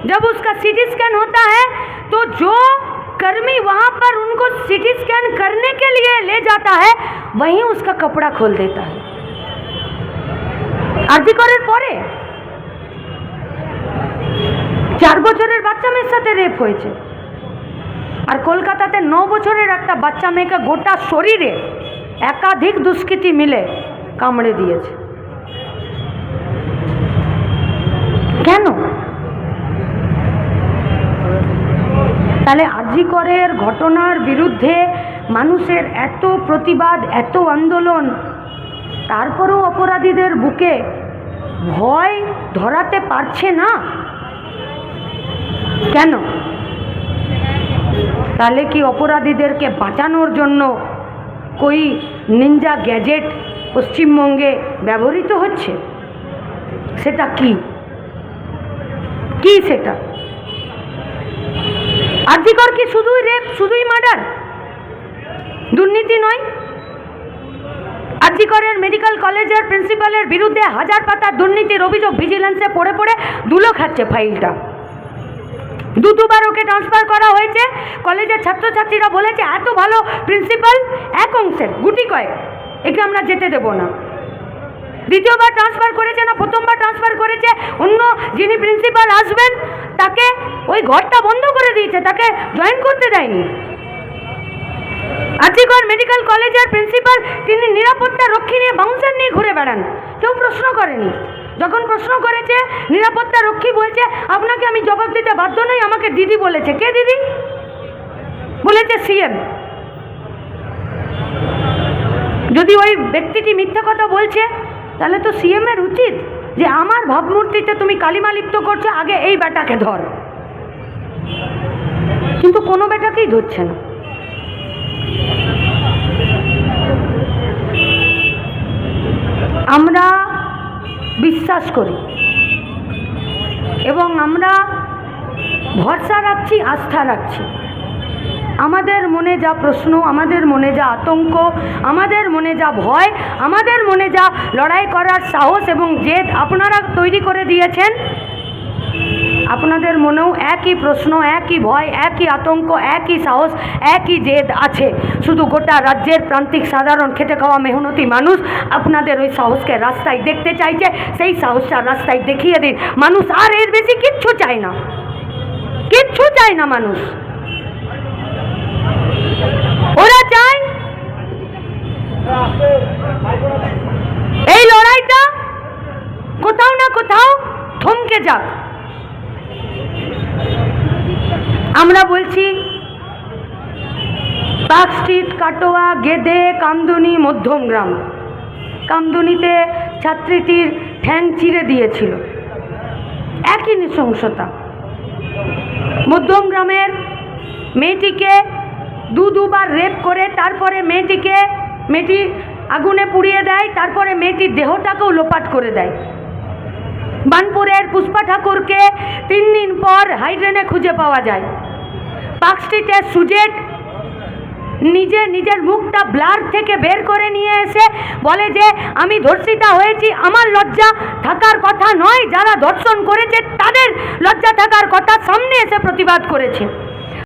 जब उसका CT scan होता है तो जो कर्मी वहां पर उनको सीटी स्कैन करने के लिए ले जाता है वहीं उसका कपड़ा खोल देता है। आरती करेर परे 4 বছরের বাচ্চা মেয়ের সাথে রেপ হয়েছে, আর কলকাতাতে 9 বছরের একটা বাচ্চা মেয়েকে গোটা শরীরে একাধিক দুষ্কৃতী মিলে কামড়ে দিয়েছে। কেন? তাহলে আরজি করের ঘটনার বিরুদ্ধে মানুষের এত প্রতিবাদ, এত আন্দোলন, তারপরেও অপরাধীদের বুকে ভয় ধরাতে পারছে না কেন? তাহলে কি অপরাধীদেরকে বাঁচানোর জন্য কোই নিনজা গ্যাজেট পশ্চিমবঙ্গে ব্যবহৃত হচ্ছে? সেটা কি কি সেটা? আরজি কর কি শুধুই রেপ, শুধুই মার্ডার? দুর্নীতি নয়? আরজি করের মেডিকেল কলেজের প্রিন্সিপালের বিরুদ্ধে 1000 পাতার দুর্নীতির অভিযোগ ভিজিলেন্সে পড়ে পড়ে ধুলো খাচ্ছে ফাইলটা। দুবার ওকে ট্রান্সফার করা হয়েছে। কলেজের ছাত্রছাত্রীরা বলেছে এত ভালো প্রিন্সিপাল, এক অংশের গুটি কয়েক, একে আমরা যেতে দেব না। দ্বিতীয়বার ট্রান্সফার করেছে না প্রথমবার ট্রান্সফার করেছে, অন্য যিনি প্রিন্সিপাল আসবেন তাকে ওই ঘরটা বন্ধ করে দিয়েছে, তাকে জয়েন করতে দেয়নি। আরজি কর মেডিকেল কলেজের প্রিন্সিপাল তিনি নিরাপত্তা রক্ষী নিয়ে বাউন্সার নিয়ে ঘুরে বেড়ান, কেউ প্রশ্ন করেনি। যখন প্রশ্ন করেছে নিরাপত্তা রক্ষী বলছে আপনাকে আমি জবাব দিতে বাধ্য নই, আমাকে দিদি বলেছে। কে দিদি? বলেছে সিএম। যদি ওই ব্যক্তিটি মিথ্যা কথা বলছে তাহলে তো সিএম এর উচিত যে আমার ভাবমূর্তিতে তুমি কালিমা লিপ্ত করছো, আগে এই বেটাকে ধর। কিন্তু কোনো বেটাকেই ধরছে না। আমরা বিশ্বাস করি এবং আমরা ভরসা রাখছি, আস্থা রাখছি। আমাদের মনে যা প্রশ্ন, আমাদের মনে যা আতঙ্ক, আমাদের মনে যা ভয়, আমাদের মনে যা লড়াই করার সাহস এবং জেদ আপনারা তৈরি করে দিয়েছেন, আপনাদের মনেও একই প্রশ্ন, একই ভয়, একই আতঙ্ক, একই সাহস, একই জেদ আছে। শুধু গোটা রাজ্যের প্রান্তিক সাধারণ খেটে খাওয়া মেহনতি মানুষ আপনাদের ওই সাহসকে রাস্তায় দেখতে চাইছে। সেই সাহসটা রাস্তায় দেখিয়ে দিন। মানুষ আর এর বেশি কিচ্ছু চায় না, কিচ্ছু চায় না মানুষ। ওরা চায় এই লড়াইটা কোথাও না কোথাও থমকে যাক। আমরা বলছি পার্ক স্ট্রিট, কাটোয়া, গেদে, কামদুনি, মধ্যমগ্রাম। কামদুনিতে ছাত্রীটির ঠ্যাং চিরে দিয়েছিল, একই নৃশংসতা। মধ্যমগ্রামের মেয়েটিকে দুবার রেপ করে তারপরে মেয়েটি আগুনে পুড়িয়ে দেয়, তারপরে মেয়েটির দেহটাকেও লোপাট করে দেয়। বানপুরের পুষ্পা ঠাকুরকে 3 দিন পর হাইড্রেনে খুঁজে পাওয়া যায়। পার্ক স্ট্রিটের সুজেট নিজের মুখটা ব্লার থেকে বের করে নিয়ে এসে বলে যে আমি ধর্ষিতা হয়েছি, আমার লজ্জা থাকার কথা নয়, যারা ধর্ষণ করেছে তাদের লজ্জা থাকার কথা, সামনে এসে প্রতিবাদ করেছে।